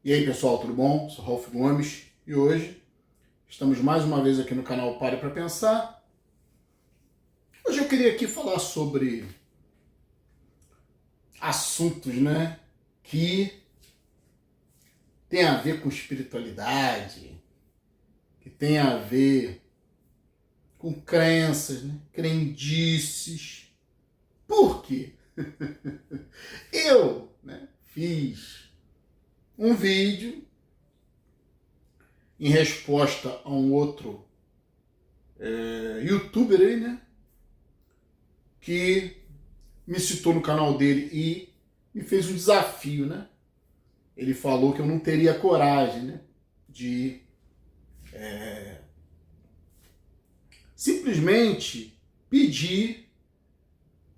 E aí pessoal, tudo bom? Sou Ralph Gomes e hoje estamos mais uma vez aqui no canal Pare para Pensar. Hoje eu queria aqui falar sobre assuntos, que tem a ver com espiritualidade, que tem a ver com crenças, crendices. Por quê? Eu fiz um vídeo em resposta a um outro youtuber aí, que me citou no canal dele e me fez um desafio, Ele falou que eu não teria coragem, de simplesmente pedir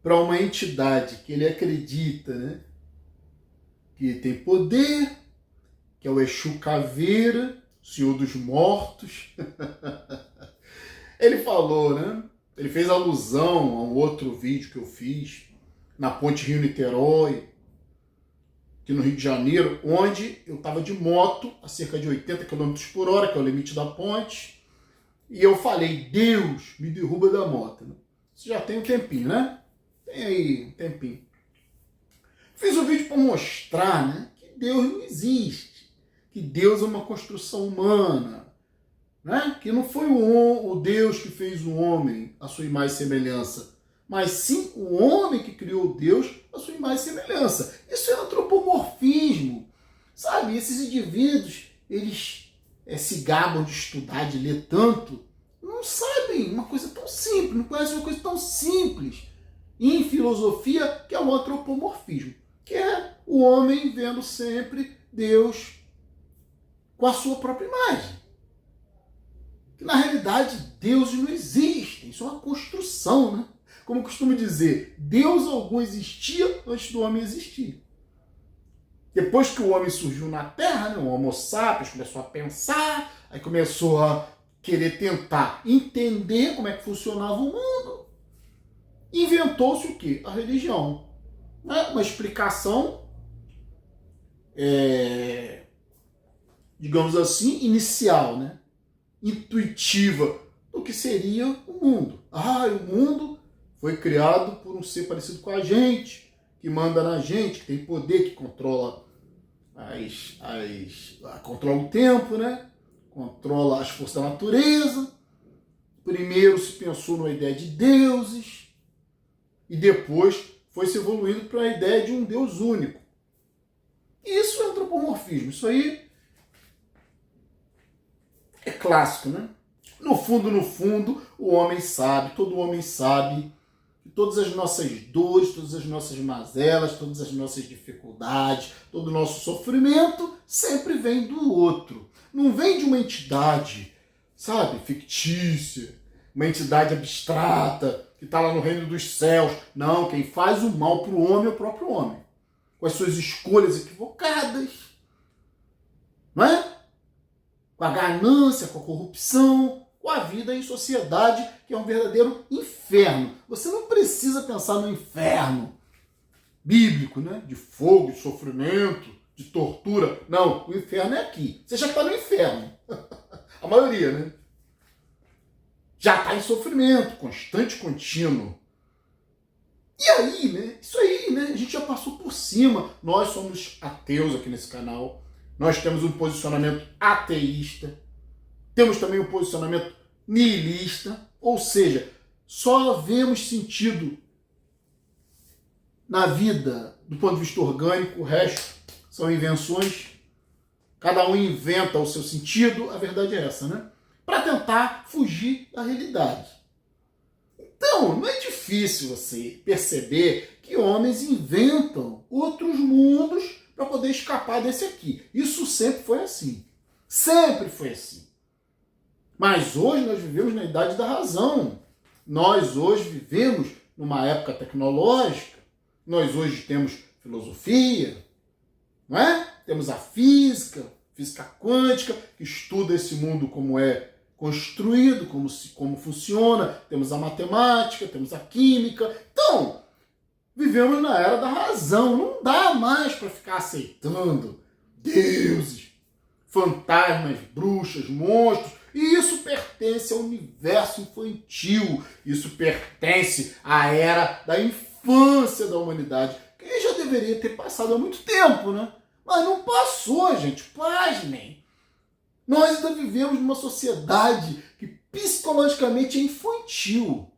para uma entidade que ele acredita, que tem poder, que é o Exu Caveira, Senhor dos Mortos. Ele falou, Ele fez alusão a um outro vídeo que eu fiz na ponte Rio-Niterói, aqui no Rio de Janeiro, onde eu estava de moto a cerca de 80 km por hora, que é o limite da ponte, e eu falei, Deus me derruba da moto. Isso já tem um tempinho, Tem aí um tempinho. Fiz um vídeo para mostrar, que Deus não existe, que Deus é uma construção humana, que não foi o Deus que fez o homem à sua imagem e semelhança, mas sim o homem que criou Deus à sua imagem e semelhança. Isso é antropomorfismo, sabe? Esses indivíduos, eles se gabam de estudar, de ler tanto, não sabem uma coisa tão simples, não conhecem uma coisa tão simples em filosofia, que é o antropomorfismo, que é o homem vendo sempre Deus com a sua própria imagem. Que na realidade deuses não existem, isso é uma construção, Como eu costumo dizer, Deus algum existia antes do homem existir. Depois que o homem surgiu na Terra, o Homo sapiens começou a pensar, aí começou a querer tentar entender como é que funcionava o mundo. Inventou-se o quê? A religião. Uma explicação, digamos assim, inicial, intuitiva do que seria o mundo. O mundo foi criado por um ser parecido com a gente, que manda na gente, que tem poder, que controla controla o tempo, controla as forças da natureza. Primeiro se pensou na ideia de deuses, e depois foi se evoluindo para a ideia de um Deus único. Isso é antropomorfismo. Isso aí é clássico, No fundo, o homem sabe, todo homem sabe, que todas as nossas dores, todas as nossas mazelas, todas as nossas dificuldades, todo o nosso sofrimento sempre vem do outro. Não vem de uma entidade, fictícia, uma entidade abstrata, que está lá no reino dos céus. Não, quem faz o mal para o homem é o próprio homem. Com as suas escolhas equivocadas, com a ganância, com a corrupção, com a vida em sociedade, que é um verdadeiro inferno. Você não precisa pensar no inferno bíblico, de fogo, de sofrimento, de tortura. Não, o inferno é aqui. Você já está no inferno. A maioria, já está em sofrimento constante e contínuo. E aí, isso aí, a gente já passou por cima. Nós somos ateus aqui nesse canal. Nós temos um posicionamento ateísta. Temos também um posicionamento nihilista. Ou seja, só vemos sentido na vida do ponto de vista orgânico. O resto são invenções. Cada um inventa o seu sentido. A verdade é essa, para tentar fugir da realidade. Então, não é difícil você perceber que homens inventam outros mundos para poder escapar desse aqui. Isso sempre foi assim. Sempre foi assim. Mas hoje nós vivemos na idade da razão. Nós hoje vivemos numa época tecnológica. Nós hoje temos filosofia, Temos a física quântica, que estuda esse mundo como é construído, como funciona. Temos a matemática, temos a química. Então, vivemos na era da razão. Não dá mais para ficar aceitando deuses, fantasmas, bruxas, monstros. E isso pertence ao universo infantil. Isso pertence à era da infância da humanidade, que já deveria ter passado há muito tempo, né? Mas não passou, gente. Pasmem. Nós ainda vivemos numa sociedade que psicologicamente é infantil.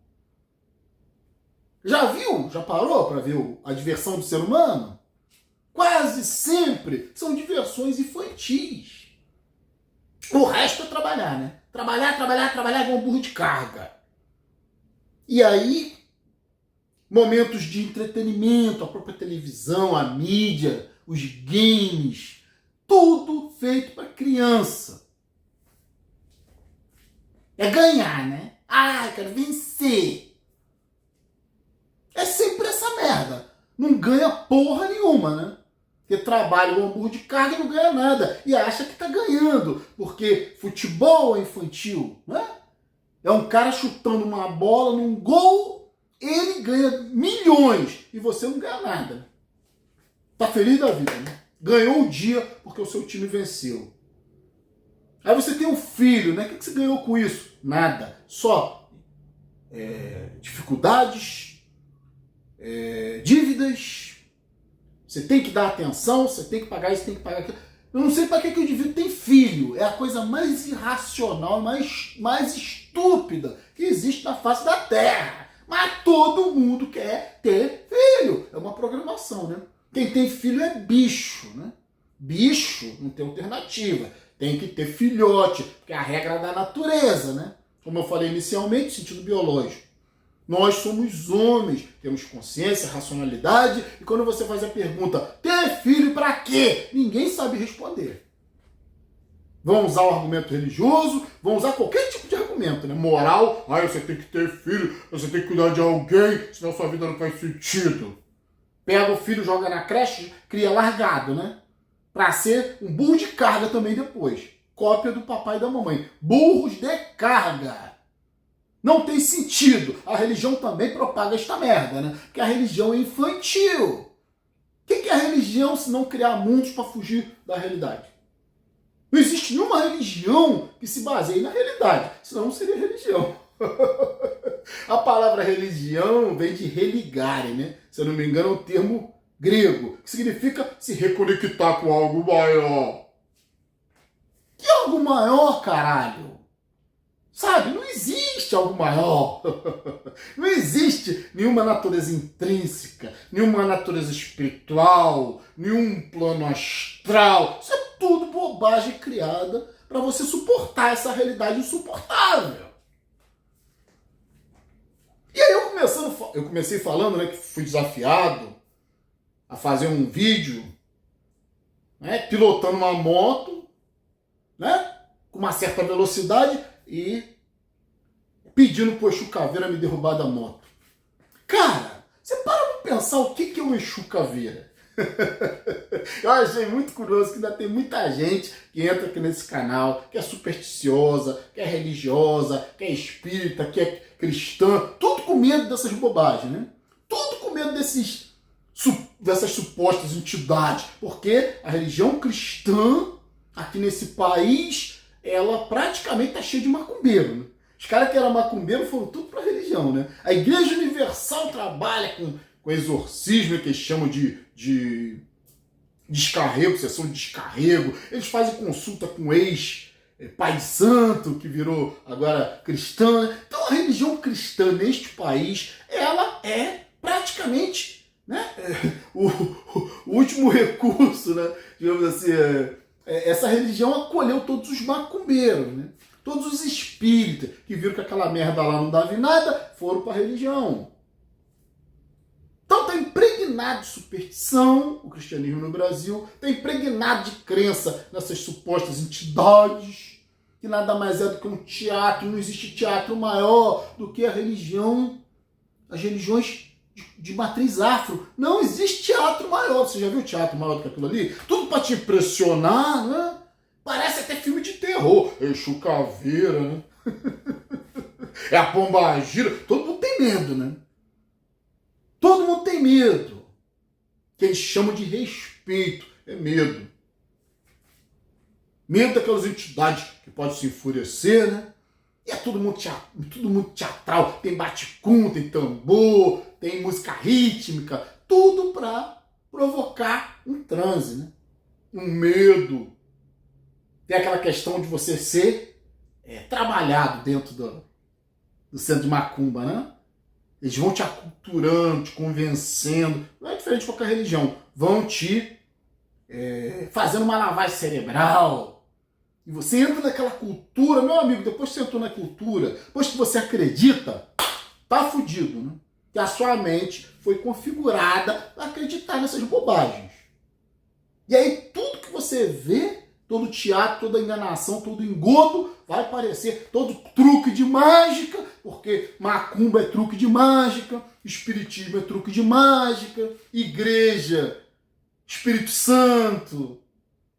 Já viu? Já parou para ver a diversão do ser humano? Quase sempre são diversões infantis. O resto é trabalhar, né? Trabalhar, trabalhar, trabalhar igual um burro de carga. E aí, momentos de entretenimento, a própria televisão, a mídia, os games, tudo feito para criança. É ganhar, né? Ah, eu quero vencer. É sempre essa merda. Não ganha porra nenhuma, né? Porque trabalha igual um burro de carga e não ganha nada. E acha que tá ganhando. Porque futebol é infantil, né? É um cara chutando uma bola num gol, ele ganha milhões. E você não ganha nada. Tá feliz da vida, né? Ganhou o dia porque o seu time venceu. Aí você tem um filho, né? O que você ganhou com isso? Nada. Só dificuldades, dívidas. Você tem que dar atenção, você tem que pagar isso, tem que pagar aquilo. Eu não sei para que o indivíduo tem filho. É a coisa mais irracional, mais estúpida que existe na face da Terra. Mas todo mundo quer ter filho. É uma programação, né? Quem tem filho é bicho, né? Bicho não tem alternativa. Tem que ter filhote, porque é a regra da natureza, né? Como eu falei inicialmente, no sentido biológico. Nós somos homens, temos consciência, racionalidade, e quando você faz a pergunta, ter filho para quê? Ninguém sabe responder. Vão usar o argumento religioso, vão usar qualquer tipo de argumento, né? Moral, você tem que ter filho, você tem que cuidar de alguém, senão sua vida não faz sentido. Pega o filho, joga na creche, cria largado, né? Para ser um burro de carga também depois. Cópia do papai e da mamãe. Burros de carga. Não tem sentido. A religião também propaga esta merda, né? Porque a religião é infantil. O que é a religião se não criar mundos para fugir da realidade? Não existe nenhuma religião que se baseie na realidade. Senão não seria religião. A palavra religião vem de religare, né? Se eu não me engano, é um termo grego, que significa se reconectar com algo maior. Que algo maior, caralho? Sabe, não existe algo maior. Não existe nenhuma natureza intrínseca, nenhuma natureza espiritual, nenhum plano astral. Isso é tudo bobagem criada para você suportar essa realidade insuportável. E aí eu comecei falando, né, que fui desafiado a fazer um vídeo, né, pilotando uma moto, né, com uma certa velocidade e pedindo pro Exu Caveira me derrubar da moto. Cara, você para pra pensar o que é um Exu Caveira? Eu achei muito curioso que ainda tem muita gente que entra aqui nesse canal, que é supersticiosa, que é religiosa, que é espírita, que é cristã, tudo com medo dessas bobagens, né? Tudo com medo dessas supostas entidades, porque a religião cristã aqui nesse país, ela praticamente tá cheia de macumbeiro, né? Os caras que eram macumbeiro foram tudo pra religião, né? A Igreja Universal trabalha com exorcismo, que eles chamam de descarrego, sessão de descarrego. Eles fazem consulta com ex-pai de santo, que virou agora cristã, né? Então a religião cristã neste país, ela é praticamente, né, o último recurso, né? Digamos assim, essa religião acolheu todos os macumbeiros, né? Todos os espíritas que viram que aquela merda lá não dava em nada, foram para a religião. Então está impregnado de superstição o cristianismo no Brasil, está impregnado de crença nessas supostas entidades, que nada mais é do que um teatro. Não existe teatro maior do que a religião, as religiões de matriz afro. Não existe teatro maior. Você já viu teatro maior do que aquilo ali? Tudo para te impressionar, né? Parece até filme de terror. Exu Caveira, né? É a Pombagira. Todo mundo tem medo, né? Todo mundo tem medo. Que eles chamam de respeito. É medo. medo daquelas entidades que podem se enfurecer, né? E é tudo muito teatral, tem bate-cum, tem tambor, tem música rítmica, tudo para provocar um transe, né? Um medo. Tem aquela questão de você ser trabalhado dentro do centro de macumba, né? Eles vão te aculturando, te convencendo, não é diferente de qualquer religião, vão te fazendo uma lavagem cerebral. E você entra naquela cultura, meu amigo, depois que você entrou na cultura, depois que você acredita, tá fudido, né? Que a sua mente foi configurada para acreditar nessas bobagens. E aí tudo que você vê, todo teatro, toda enganação, todo engodo, vai parecer todo truque de mágica, porque macumba é truque de mágica, espiritismo é truque de mágica, igreja, Espírito Santo,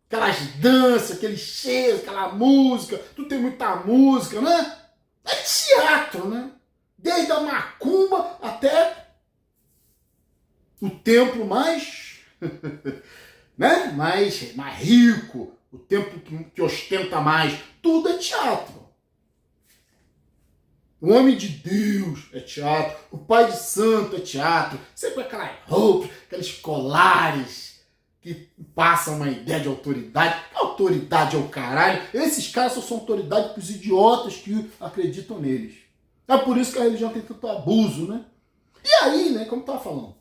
aquelas danças, aqueles cheiros, aquela música, tudo tem muita música, né? É teatro, né? Desde a macumba até o templo mais, né? mais rico, o templo que ostenta mais, tudo é teatro. O homem de Deus é teatro, o pai de santo é teatro, sempre aquelas roupas, aqueles colares que passam uma ideia de autoridade. Autoridade é o caralho. Esses caras só são autoridade para os idiotas que acreditam neles. É por isso que a religião tem tanto abuso, né? E aí, né, como eu tava falando,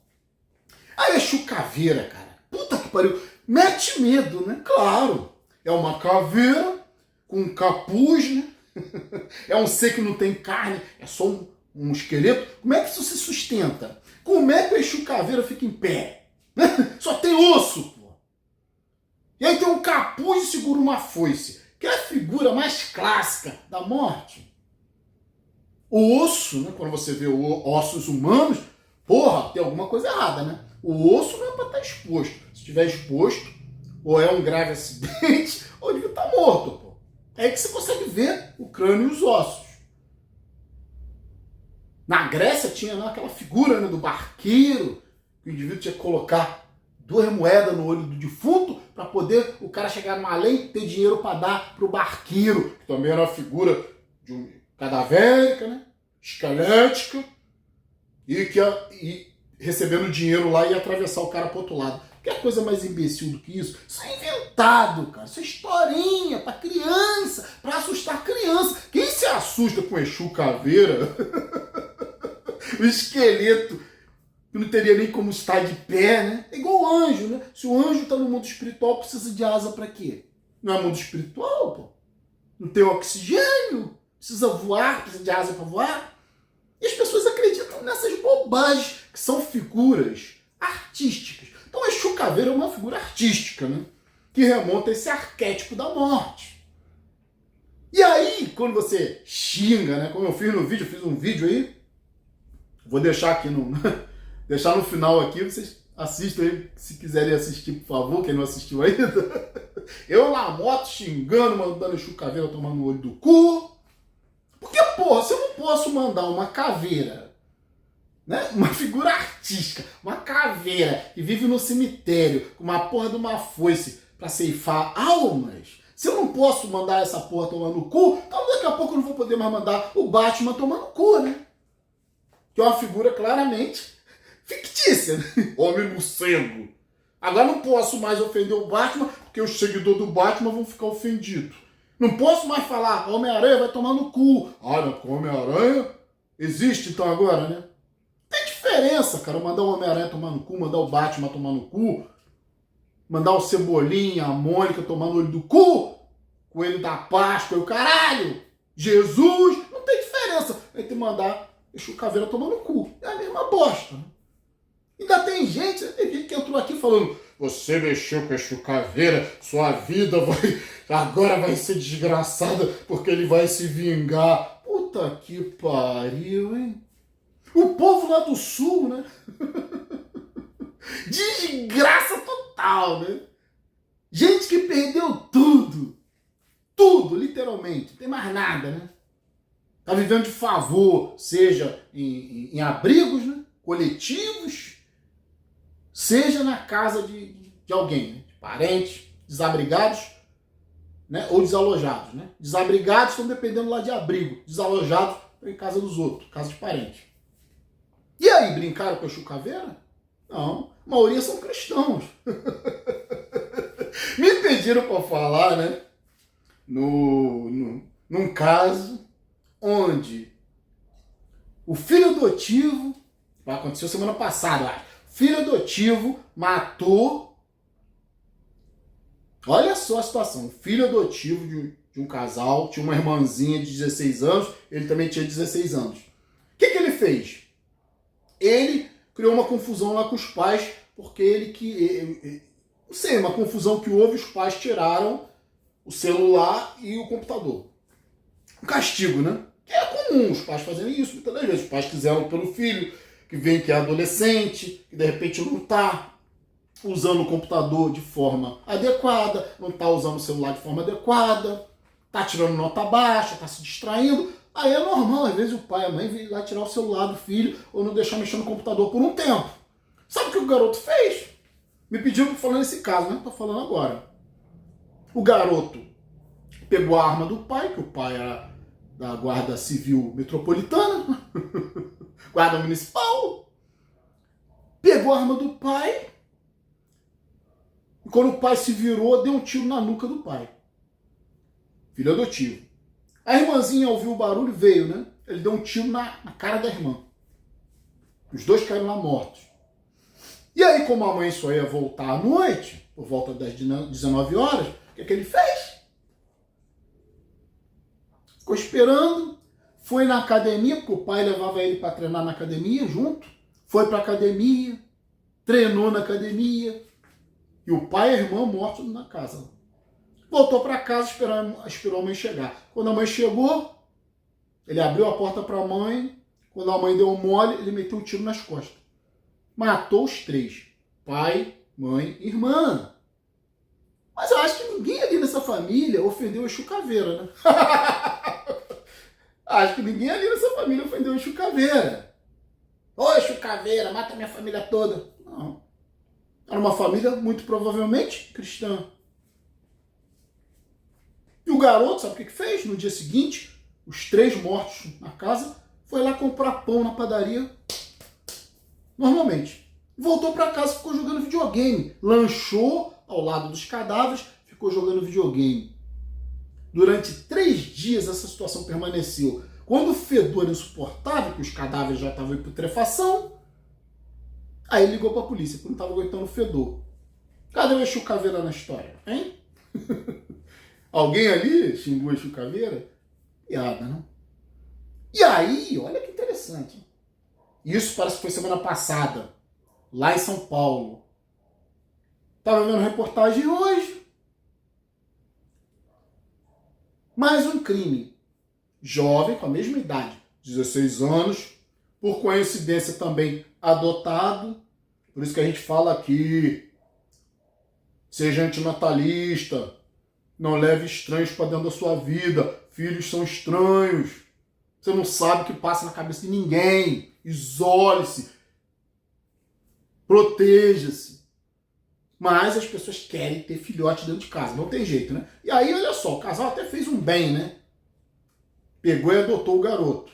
a Exu Caveira, cara, puta que pariu, mete medo, né? Claro, é uma caveira com um capuz, né? É um ser que não tem carne, é só um esqueleto. Como é que isso se sustenta? Como é que o Exu Caveira fica em pé? Só tem osso, pô. E aí tem um capuz e segura uma foice, que é a figura mais clássica da morte. O osso, né, quando você vê ossos humanos, porra, tem alguma coisa errada, né? O osso não é para estar exposto. Se estiver exposto, ou é um grave acidente, ou ele está morto, pô. É aí que você consegue ver o crânio e os ossos. Na Grécia tinha aquela figura, né, do barqueiro, que o indivíduo tinha que colocar 2 moedas no olho do defunto para poder o cara chegar numa além e ter dinheiro para dar para o barqueiro, que também era uma figura cadavérica, né? Esquelética, e recebendo dinheiro lá e atravessar o cara para outro lado. Que é coisa mais imbecil do que isso? Isso é inventado, cara. Isso é historinha para criança, para assustar criança. Quem se assusta com Exu Caveira? O esqueleto que não teria nem como estar de pé, né? É igual o anjo, né? Se o anjo está no mundo espiritual, precisa de asa para quê? Não é mundo espiritual, pô. Não tem oxigênio, precisa voar, precisa de asa para voar. E as pessoas acreditam nessas bobagens, que são figuras artísticas. Então, Exu Caveira é uma figura artística, né? Que remonta a esse arquétipo da morte. E aí, quando você xinga, né? Como eu fiz no vídeo, eu fiz um vídeo aí, vou deixar aqui deixar no final aqui, vocês assistam aí, se quiserem assistir, por favor, quem não assistiu ainda. Eu na moto xingando, mandando Exu Caveira tomar no olho do cu. Porque, porra, se eu não posso mandar uma caveira, né? Uma figura artística, uma caveira que vive no cemitério com uma porra de uma foice pra ceifar almas, se eu não posso mandar essa porra tomar no cu, então daqui a pouco eu não vou poder mais mandar o Batman tomar no cu, né? Que é uma figura claramente fictícia, né? Homem morcego. Agora não posso mais ofender o Batman, porque os seguidores do Batman vão ficar ofendidos. Não posso mais falar, Homem-Aranha vai tomar no cu. Ah, não, Homem-Aranha existe então agora, né? Tem diferença, cara, mandar o Homem-Aranha tomar no cu, mandar o Batman tomar no cu, mandar o Cebolinha, a Mônica tomar no olho do cu, Coelho da Páscoa e o caralho, Jesus, não tem diferença entre mandar Exu Caveira tomar no cu. É a mesma bosta, né? Ainda tem gente que entrou aqui falando, você mexeu com Exu Caveira, sua vida agora vai ser desgraçada porque ele vai se vingar. Puta que pariu, hein? O povo lá do sul, né? Desgraça total, né? Gente que perdeu tudo. Tudo, literalmente. Não tem mais nada, né? Tá vivendo de favor, seja em abrigos, né? Coletivos, seja na casa de alguém, né? De parentes, desabrigados, né? Ou desalojados, né? Desabrigados estão dependendo lá de abrigo. Desalojados estão em casa dos outros, casa de parente. E aí, brincaram com a Exu Caveira? Não, a maioria são cristãos. Me pediram para falar, né? Num caso onde o filho adotivo, aconteceu semana passada, acho, filho adotivo matou. Olha só a situação, o filho adotivo de um casal, tinha uma irmãzinha de 16 anos, ele também tinha 16 anos. O que ele fez? Ele criou uma confusão lá com os pais, porque não sei, uma confusão que houve, os pais tiraram o celular e o computador. Um castigo, né? Que é comum os pais fazerem isso muitas das vezes. Os pais quiseram pelo filho, que vem que é adolescente, que de repente não está usando o computador de forma adequada, não está usando o celular de forma adequada, está tirando nota baixa, está se distraindo. Aí é normal, às vezes o pai e a mãe vêm lá tirar o celular do filho ou não deixar mexer no computador por um tempo. Sabe o que o garoto fez? Me pediu para falar nesse caso, né? Estou falando agora. O garoto pegou a arma do pai, que o pai era da Guarda Civil Metropolitana, Guarda Municipal, pegou a arma do pai e quando o pai se virou, deu um tiro na nuca do pai. Filho adotivo. A irmãzinha ouviu o barulho e veio, né? Ele deu um tiro na cara da irmã. Os dois caíram lá mortos. E aí, como a mãe só ia voltar à noite, por volta das 19 horas, o que ele fez? Ficou esperando, foi na academia, porque o pai levava ele para treinar na academia junto, foi para a academia, treinou na academia, e o pai e a irmã mortos na casa. Voltou para casa, esperou a mãe chegar. Quando a mãe chegou, ele abriu a porta para a mãe, quando a mãe deu um mole, ele meteu um tiro nas costas. Matou os três, pai, mãe e irmã. Mas eu acho que ninguém ali nessa família ofendeu o Exu Caveira, né? Acho que ninguém ali nessa família ofendeu o Exu Caveira. Ô, Exu Caveira, mata minha família toda. Não. Era uma família muito provavelmente cristã. E o garoto, sabe o que fez? No dia seguinte, os três mortos na casa, foi lá comprar pão na padaria, normalmente. Voltou para casa e ficou jogando videogame. Lanchou ao lado dos cadáveres, ficou jogando videogame. Durante 3 dias essa situação permaneceu. Quando o fedor era insuportável, que os cadáveres já estavam em putrefação, aí ele ligou para a polícia, porque não estava aguentando o fedor. Cadê o Exu Caveira na história, hein? Alguém ali xingou o Exu Caveira? Piada, não? E aí, olha que interessante. Isso parece que foi semana passada, lá em São Paulo. Estava vendo reportagem hoje. Mais um crime. Jovem, com a mesma idade, 16 anos, por coincidência também adotado. Por isso que a gente fala aqui, seja antinatalista, não leve estranhos para dentro da sua vida. Filhos são estranhos. Você não sabe o que passa na cabeça de ninguém. Isole-se. Proteja-se. Mas as pessoas querem ter filhote dentro de casa. Não tem jeito, né? E aí, olha só, o casal até fez um bem, né? Pegou e adotou o garoto.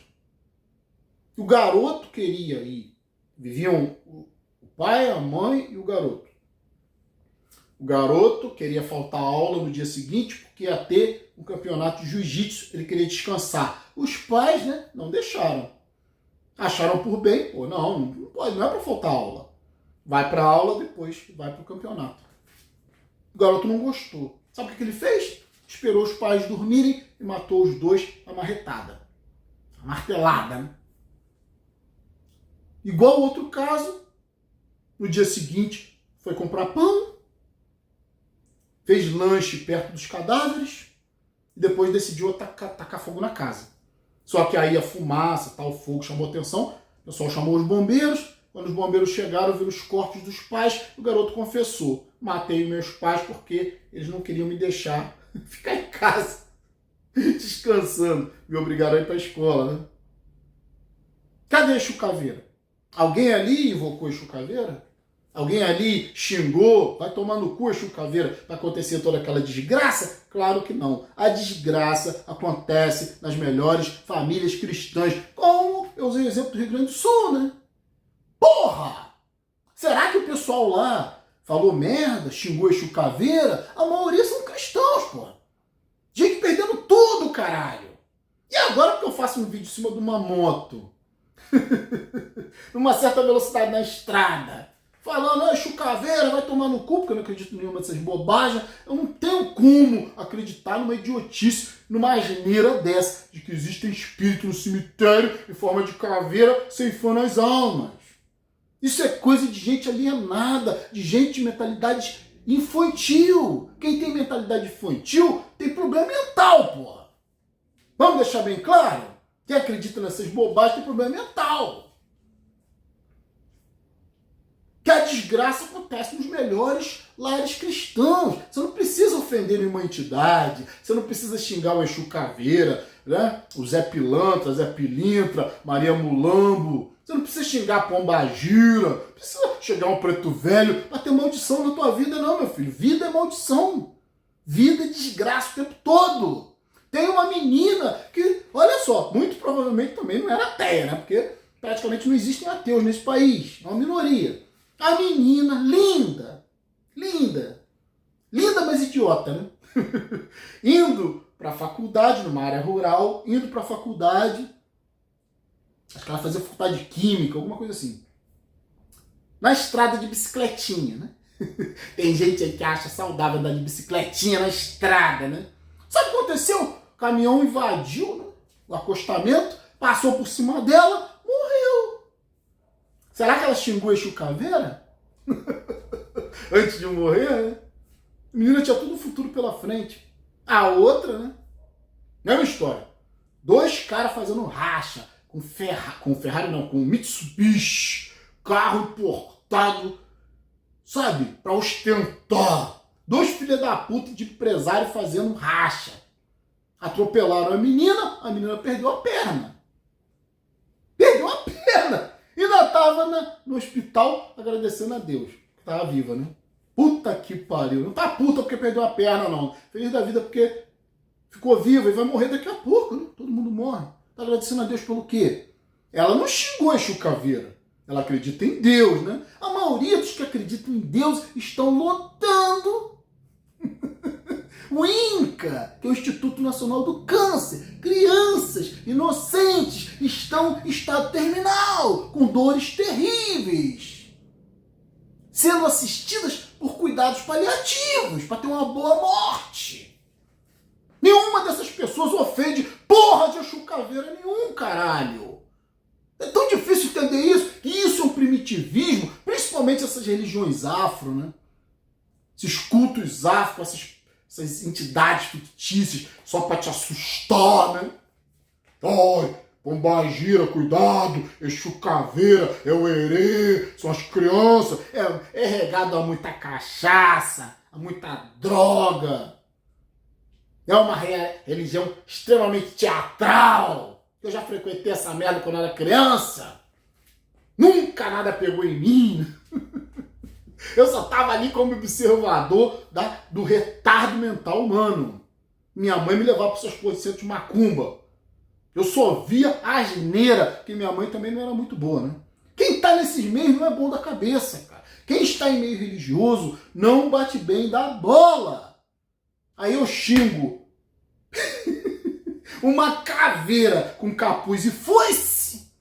O garoto queria ir. Viviam o pai, a mãe e o garoto. O garoto queria faltar aula no dia seguinte porque ia ter um campeonato de jiu-jitsu. Ele queria descansar. Os pais, né, não deixaram. Acharam por bem. Pô, não pode, não é para faltar aula. Vai para a aula, depois vai para o campeonato. O garoto não gostou. Sabe o que ele fez? Esperou os pais dormirem e matou os dois a marretada. A martelada, né? Igual outro caso, no dia seguinte foi comprar pão, fez lanche perto dos cadáveres e depois decidiu tacar fogo na casa. Só que aí a fumaça, o fogo chamou atenção, o pessoal chamou os bombeiros. Quando os bombeiros chegaram, viram os corpos dos pais, o garoto confessou: matei meus pais porque eles não queriam me deixar ficar em casa, descansando. Me obrigaram a ir para a escola, né? Cadê Exu Caveira? Alguém ali invocou Exu Caveira? Alguém ali xingou, vai tomar no cu, Exu Caveira, vai acontecer toda aquela desgraça? Claro que não. A desgraça acontece nas melhores famílias cristãs, como eu usei o exemplo do Rio Grande do Sul, né? Porra! Será que o pessoal lá falou merda, xingou Exu Caveira? A maioria são cristãos, porra. Gente perdendo tudo, caralho. E agora que eu faço um vídeo em cima de uma moto, numa certa velocidade na estrada, falando, Exu Caveira, vai tomar no cu, porque eu não acredito em nenhuma dessas bobagens, eu não tenho como acreditar numa idiotice, numa asneira dessa, de que existem espíritos no cemitério em forma de caveira ceifando as almas. Isso é coisa de gente alienada, de gente de mentalidade infantil. Quem tem mentalidade infantil tem problema mental, porra. Vamos deixar bem claro? Quem acredita nessas bobagens tem problema mental. Que a desgraça acontece nos melhores lares cristãos. Você não precisa ofender nenhuma entidade, você não precisa xingar o Exu Caveira, né? O Zé Pilantra, Zé Pilintra, Maria Mulambo. Você não precisa xingar a Pombagira, não precisa chegar um preto velho para ter maldição na tua vida, não, meu filho. Vida é maldição. Vida é desgraça o tempo todo. Tem uma menina que, olha só, muito provavelmente também não era ateia, né? Porque praticamente não existem ateus nesse país. É uma minoria. A menina, linda, mas idiota, né? Indo para a faculdade, numa área rural, indo para a faculdade, acho que ela fazia faculdade de química, alguma coisa assim. Na estrada de bicicletinha, né? Tem gente aí que acha saudável andar de bicicletinha na estrada, né? Sabe o que aconteceu? O caminhão invadiu, né, o acostamento, passou por cima dela, morreu. Será que ela xingou Exu Caveira? Antes de morrer, né? A menina tinha todo o futuro pela frente. A outra, né? Mesma história. 2 caras fazendo racha com Ferrari não, com Mitsubishi, carro importado, sabe? Pra ostentar. 2 filhos da puta de empresário fazendo racha. Atropelaram a menina perdeu a perna. Perdeu a perna! Ainda estava no hospital agradecendo a Deus, que estava viva, né? Puta que pariu. Não tá puta porque perdeu a perna, não. Feliz da vida porque ficou viva e vai morrer daqui a pouco, né? Todo mundo morre. Tá agradecendo a Deus pelo quê? Ela não xingou Exu Caveira. Ela acredita em Deus, né? A maioria dos que acreditam em Deus estão lotando o INCA, que é o Instituto Nacional do Câncer. Crianças inocentes estão em estado terminal, com dores terríveis, sendo assistidas por cuidados paliativos, para ter uma boa morte. Nenhuma dessas pessoas ofende porra de Exu Caveira nenhum, caralho. É tão difícil entender isso, que isso é um primitivismo, principalmente essas religiões afro, né? Esses cultos afro, essas entidades fictícias, só para te assustar, né? Ai, Pombagira, cuidado, Exu Caveira, é o herê, são as crianças, é regado a muita cachaça, a muita droga. É uma religião extremamente teatral. Eu já frequentei essa merda quando era criança. Nunca nada pegou em mim. Eu só tava ali como observador do retardo mental humano. Minha mãe me levava para essas coisas de centro de macumba. Eu só via a asneira, porque minha mãe também não era muito boa, né? Quem tá nesses meios não é bom da cabeça, cara. Quem está em meio religioso não bate bem da bola. Aí eu xingo uma caveira com capuz e foice,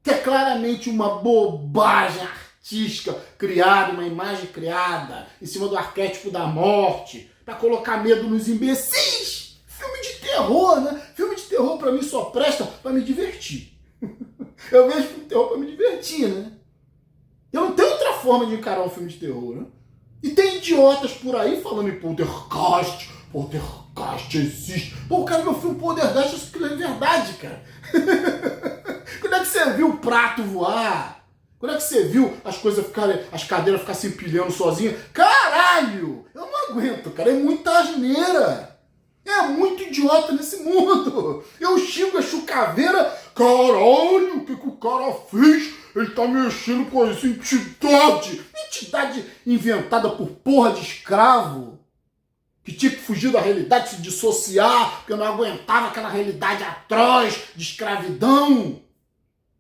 que é claramente uma bobagem artística criada, uma imagem criada em cima do arquétipo da morte, para colocar medo nos imbecis. Filme de terror, né? Filme de terror pra mim só presta pra me divertir. Eu vejo filme de terror pra me divertir, né? Eu não tenho outra forma de encarar um filme de terror, né? E tem idiotas por aí falando em poltergeist existe. Pô, o cara meu filme Poltergeist, isso que não é verdade, cara. Quando é que você viu o prato voar? Quando é que você viu as coisas ficarem, as cadeiras ficarem se empilhando sozinhas? Caralho! Eu não aguento, cara. É muita asneira. É muito idiota nesse mundo. Eu xingo a Exu Caveira. Caralho, o que o cara fez? ele tá mexendo com essa entidade. Entidade inventada por porra de escravo, que tinha que fugir da realidade, se dissociar, porque não aguentava aquela realidade atroz de escravidão.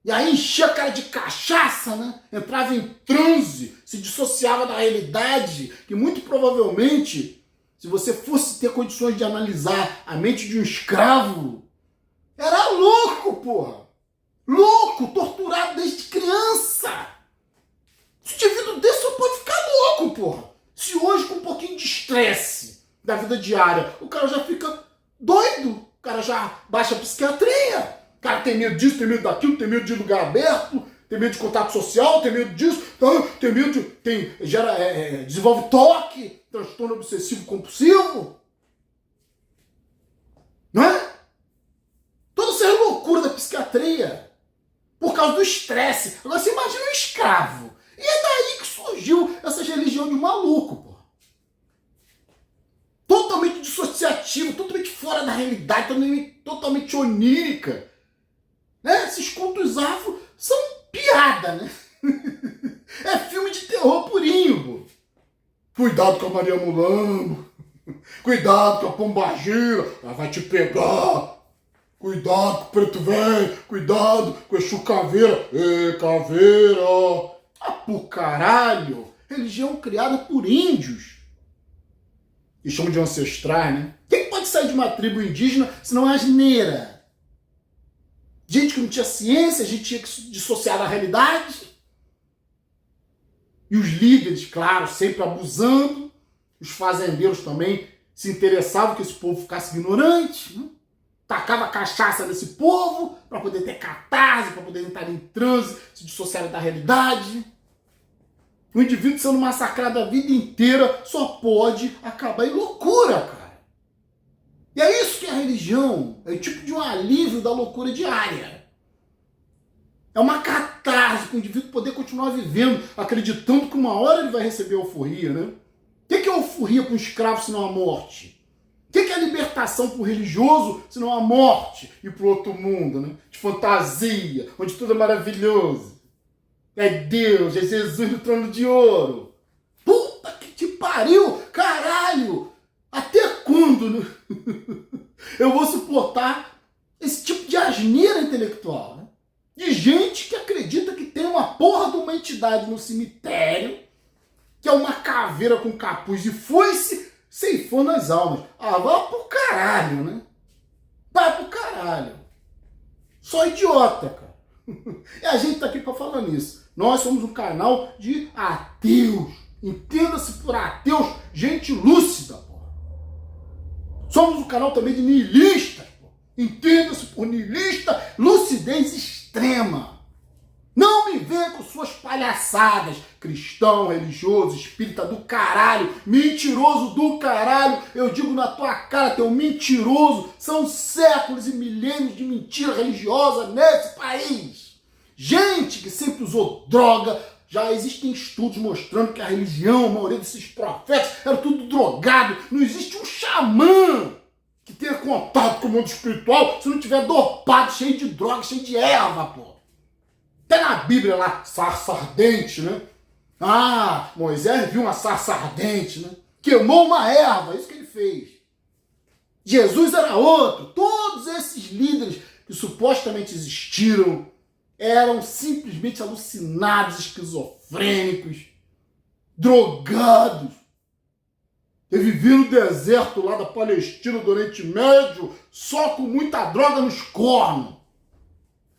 E aí enchia a cara de cachaça, né? Entrava em transe, se dissociava da realidade, que muito provavelmente, se você fosse ter condições de analisar a mente de um escravo, era louco, porra. Louco, torturado desde criança. Se o indivíduo desse só pode ficar louco, porra. Se hoje, com um pouquinho de estresse da vida diária, o cara já fica doido, o cara já baixa a psiquiatria, o cara tem medo disso, tem medo daquilo, tem medo de lugar aberto, tem medo de contato social, tem medo disso, tem medo de... desenvolve toque, transtorno obsessivo compulsivo. Não é? Toda essa loucura da psiquiatria por causa do estresse. Agora você imagina um escravo. E é daí que surgiu essa religião de maluco, pô. Totalmente dissociativa, totalmente fora da realidade, totalmente onírica. Né? Esses cultos afro são piada, né? É filme de terror purinho, pô. Cuidado com a Maria Mulambo. Cuidado com a pombagira, ela vai te pegar. Cuidado com o preto velho. Cuidado com a Exu caveira. Ê, caveira. Ah, por caralho. Religião criada por índios. Que chamam de ancestrais, né? Quem pode sair de uma tribo indígena se não é asneira? Gente que não tinha ciência, a gente tinha que se dissociar da realidade. E os líderes, claro, sempre abusando. Os fazendeiros também se interessavam que esse povo ficasse ignorante. Né? Tacava cachaça nesse povo para poder ter catarse, para poder entrar em transe, se dissociar da realidade. O indivíduo sendo massacrado a vida inteira só pode acabar em loucura, cara. E é isso que é a religião. É o tipo de um alívio da loucura diária. É uma catarse para o indivíduo poder continuar vivendo, acreditando que uma hora ele vai receber euforia, né? O que é euforia para um escravo se não a morte? O que é libertação para o religioso se não a morte e para o outro mundo, né? De fantasia, onde tudo é maravilhoso. É Deus, é Jesus no trono de ouro. Puta que te pariu, caralho! Até quando, né? Eu vou suportar esse tipo de asneira intelectual, né? De gente que acredita que tem uma porra de uma entidade no cemitério, que é uma caveira com capuz e foice ceifando as almas. Ah, vai pro caralho, né? Vai pro caralho. Só idiota, cara. E a gente tá aqui pra falar nisso. Nós somos um canal de ateus. Entenda-se por ateus, gente lúcida, porra. Somos um canal também de niilistas, porra. Entenda-se por niilista, lucidez extrema. Não me venha com suas palhaçadas. Cristão, religioso, espírita do caralho, mentiroso do caralho. Eu digo na tua cara, teu mentiroso. São séculos e milênios de mentira religiosa nesse país. Gente que sempre usou droga. Já existem estudos mostrando que a religião, a maioria desses profetas, era tudo drogado. Não existe um xamã que tenha contato com o mundo espiritual se não tiver dopado, cheio de droga, cheio de erva, pô. Até na Bíblia lá, sarça ardente, né? Ah, Moisés viu uma sarça ardente, né? Queimou uma erva, isso que ele fez. Jesus era outro. Todos esses líderes que supostamente existiram eram simplesmente alucinados, esquizofrênicos, drogados. Eu vivi no deserto lá da Palestina, do Oriente Médio, só com muita droga nos cornos.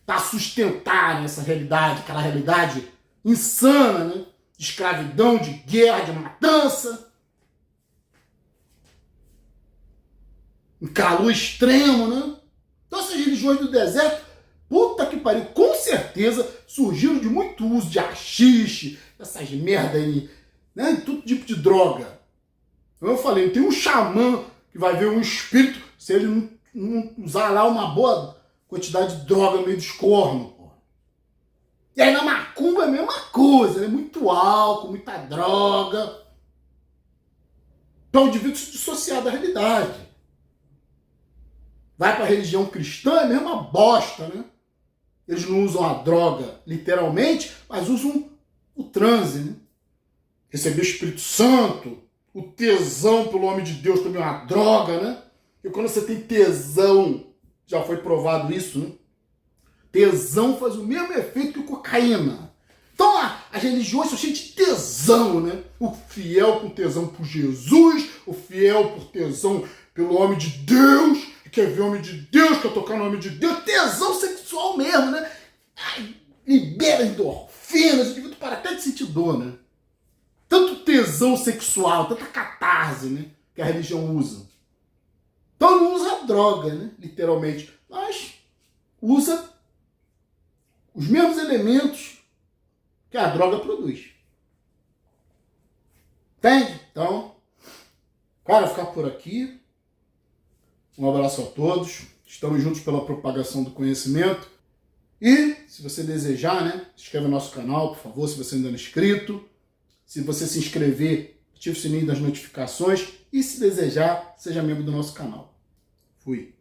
Para sustentar essa realidade, aquela realidade insana, né? De escravidão, de guerra, de matança. Um calor extremo, né? Então essas religiões do deserto, puta que pariu, com certeza surgiram de muito uso de haxixe, essas merda aí, né? Todo tipo de droga. Como eu falei, tem um xamã que vai ver um espírito, se ele não usar lá uma boa quantidade de droga no meio dos cornos, pô. E aí na macumba é a mesma coisa, né? Muito álcool, muita droga. Então o indivíduo se dissociar da realidade. Vai para a religião cristã, é a mesma bosta, né? eles não usam a droga literalmente, mas usam o transe, né? Receber o Espírito Santo, o tesão pelo homem de Deus também é uma droga, né? E quando você tem tesão, já foi provado isso, né? Tesão faz o mesmo efeito que cocaína. Então as religiões são cheias de tesão, né? O fiel com tesão por Jesus, o fiel por tesão pelo homem de Deus, quer ver o homem de Deus, quer tocar no homem de Deus, tesão sexual mesmo, né? Ai, libera endorfinas, o indivíduo para até de sentir dor, né? Tanto tesão sexual, tanta catarse, né? Que a religião usa. Então não usa droga, né? Literalmente, mas usa os mesmos elementos que a droga produz. Entende? Então, cara, ficar por aqui. Um abraço a todos. Estamos juntos pela propagação do conhecimento. E, se você desejar, né, se inscreve no nosso canal, por favor, se você ainda não é inscrito. Se você se inscrever, ative o sininho das notificações. E, se desejar, seja membro do nosso canal. Fui.